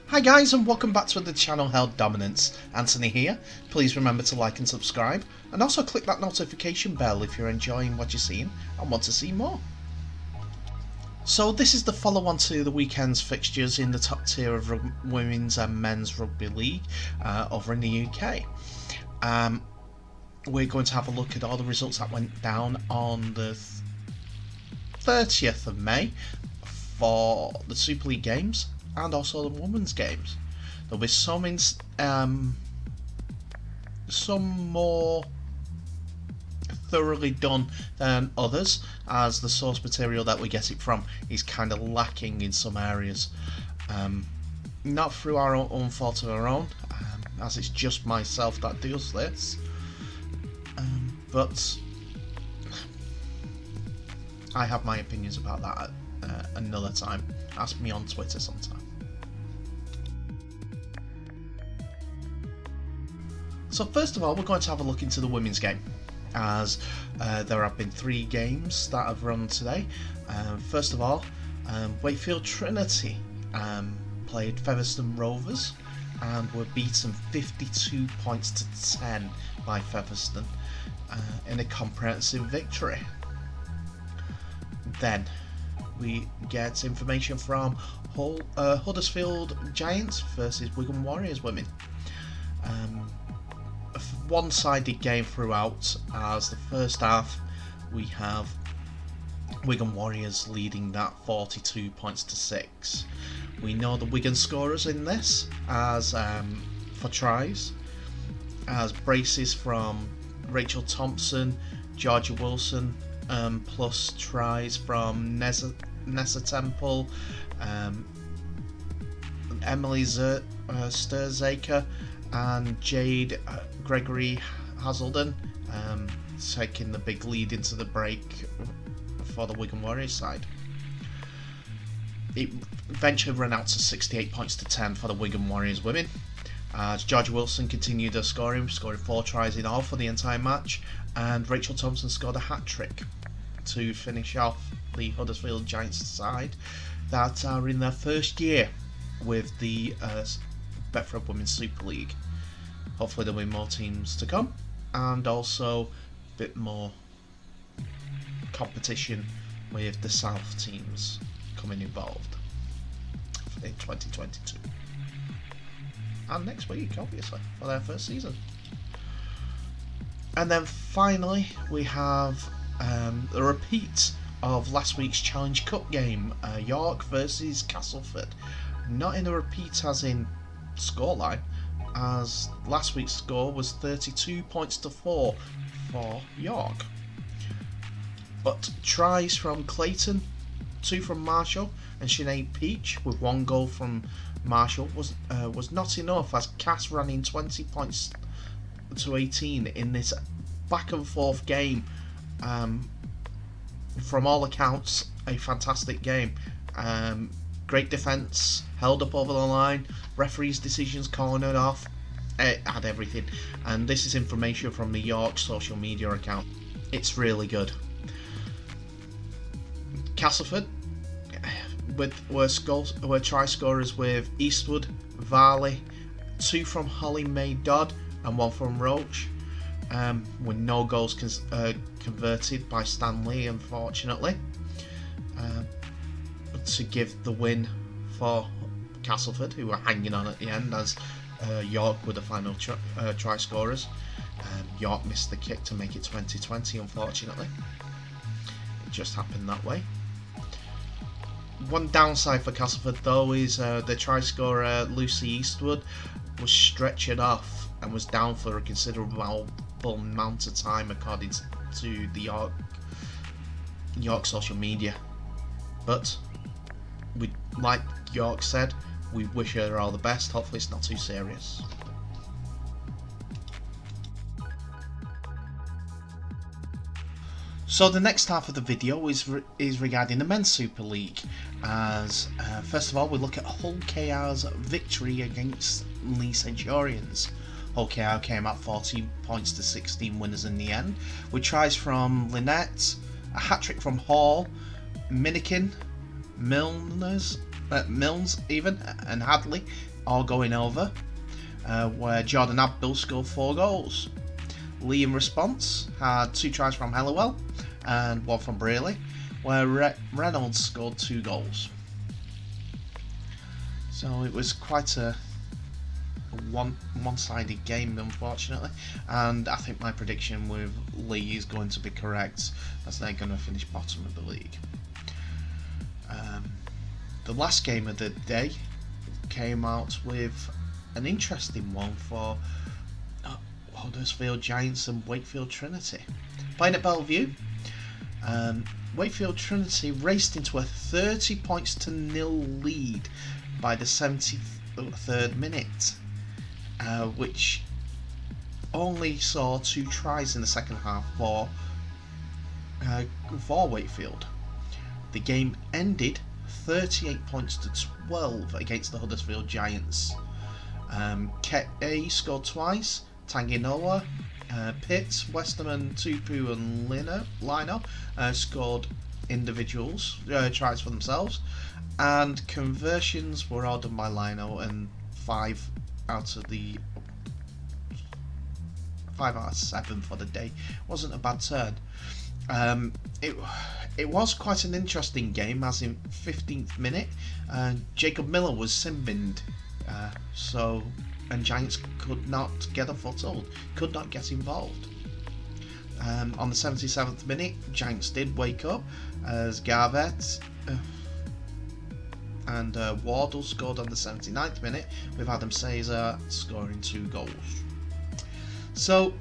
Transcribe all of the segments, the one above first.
Hi guys, and welcome back to the channel Held Dominance. Anthony here. Please remember to like and subscribe, and also click that notification bell if you're enjoying what you're seeing and want to see more. So this is the follow-on to the weekend's fixtures in the top tier of women's and men's rugby league over in the UK. We're going to have a look at all the results that went down on the 30th of May for the Super League games and also the women's games. There'll be some more thoroughly done than others, as the source material that we get it from is kind of lacking in some areas. Not through our own fault of our own, as it's just myself that does this, but I have my opinions about that another time. Ask me on Twitter sometime. So first of all, we're going to have a look into the women's game, as there have been 3 games that have run today. First of all, Wakefield Trinity played Featherstone Rovers and were beaten 52 points to 10 by Featherstone in a comprehensive victory. Then we get information from Huddersfield Giants versus Wigan Warriors women. A one-sided game throughout, as the first half we have Wigan Warriors leading that 42 points to 6. We know the Wigan scorers in this as for tries, as braces from Rachel Thompson, Georgia Wilson, plus tries from Nessa Temple, Emily Sturzaker, and Jade Gregory Hazelden, taking the big lead into the break for the Wigan Warriors side. It eventually ran out to 68 points to 10 for the Wigan Warriors women, as Georgia Wilson continued her scoring 4 tries in all for the entire match, and Rachel Thompson scored a hat-trick to finish off the Huddersfield Giants side that are in their first year with the Betfred Women's Super League. Hopefully there'll be more teams to come, and also a bit more competition with the South teams coming involved in 2022 and next week, obviously, for their first season. And then finally we have a repeat of last week's Challenge Cup game, York versus Castleford. Not in a repeat as in scoreline, as last week's score was 32 points to 4 for York. But tries from Clayton, 2 from Marshall, and Sinead Peach with 1 goal from Marshall was not enough, as Cass ran in 20 points to 18 in this back and forth game. From all accounts, a fantastic game. Great defence, held up over the line, referees' decisions cornered off, it had everything. And this is information from the York social media account. It's really good. Castleford were try scorers with Eastwood, Varley, 2 from Holly May Dodd and 1 from Roach, with no goals converted by Stanley, unfortunately, to give the win for Castleford, who were hanging on at the end, as York were the final try scorers. York missed the kick to make it 20-20, unfortunately. It just happened that way. One downside for Castleford though is the try scorer Lucy Eastwood was stretchered off and was down for a considerable amount of time, according to the York social media. But we, like York said, we wish her all the best. Hopefully it's not too serious. So the next half of the video is regarding the Men's Super League, as first of all we look at Hull KR's victory against Leigh Centurions. Hull KR came out 14 points to 16 winners in the end, with tries from Lynette, a hat-trick from Hall, Minikin, Milnes even, and Hadley all going over, where Jordan Abdul scored 4 goals. Lee in response had 2 tries from Helliwell and 1 from Braley, where Reynolds scored 2 goals. So it was quite a one-sided game, unfortunately, and I think my prediction with Lee is going to be correct, as they're going to finish bottom of the league. The last game of the day came out with an interesting one for Huddersfield Giants and Wakefield Trinity. Playing at Bellevue, Wakefield Trinity raced into a 30 points to 0 lead by the 73rd minute, which only saw 2 tries in the second half for Wakefield. The game ended 38 points to 12 against the Huddersfield Giants. Kete scored twice, Tanginoa, Pitt, Westerman, Tupu and Lino scored individuals, tries for themselves, and conversions were all done by Lino, and 5 out of 7 for the day wasn't a bad turn. It was quite an interesting game, as in 15th minute, Jacob Miller was sin-binned, and Giants could not get a foothold, could not get involved. On the 77th minute, Giants did wake up as Garvett and Wardle scored on the 79th minute, with Adam Caesar scoring 2 goals. So,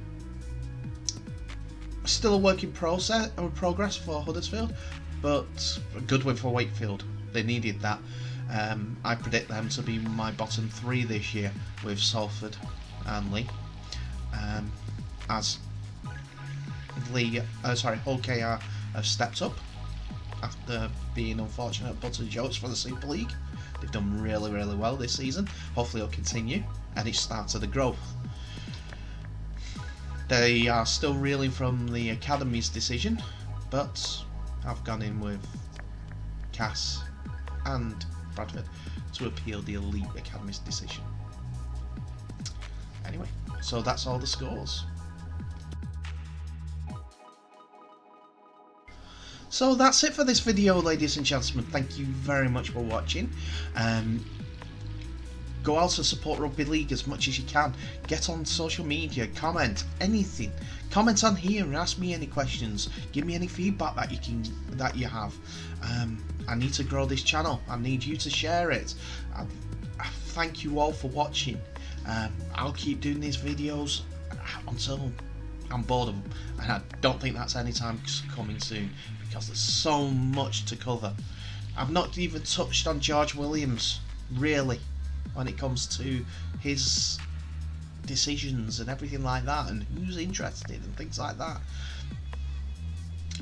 still a work in progress for Huddersfield, but a good win for Wakefield. They needed that. I predict them to be my bottom 3 this year, with Salford and Lee, as Hull KR have stepped up after being unfortunate button jokes for the Super League. They've done really, really well this season. Hopefully it'll continue, and it's started the growth. They are still reeling from the Academy's decision, but I've gone in with Cass and Bradford to appeal the Elite Academy's decision. Anyway, so that's all the scores. So that's it for this video, ladies and gentlemen. Thank you very much for watching. Go out and support Rugby League as much as you can. Get on social media, comment, anything. Comment on here and ask me any questions. Give me any feedback that you have. I need to grow this channel. I need you to share it. I thank you all for watching. I'll keep doing these videos until I'm bored of them, and I don't think that's anytime coming soon, because there's so much to cover. I've not even touched on George Williams, really, when it comes to his decisions and everything like that, and who's interested and things like that.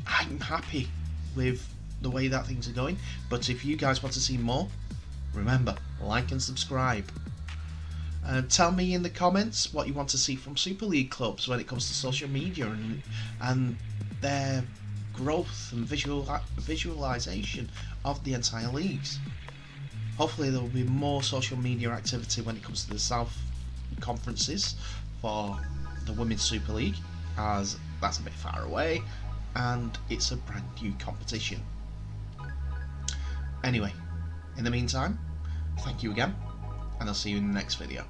I'm happy with the way that things are going, but if you guys want to see more, remember, like and subscribe. Tell me in the comments what you want to see from Super League clubs when it comes to social media and their growth and visualization of the entire leagues. Hopefully there will be more social media activity when it comes to the South conferences for the Women's Super League, as that's a bit far away and it's a brand new competition. Anyway, in the meantime, thank you again, and I'll see you in the next video.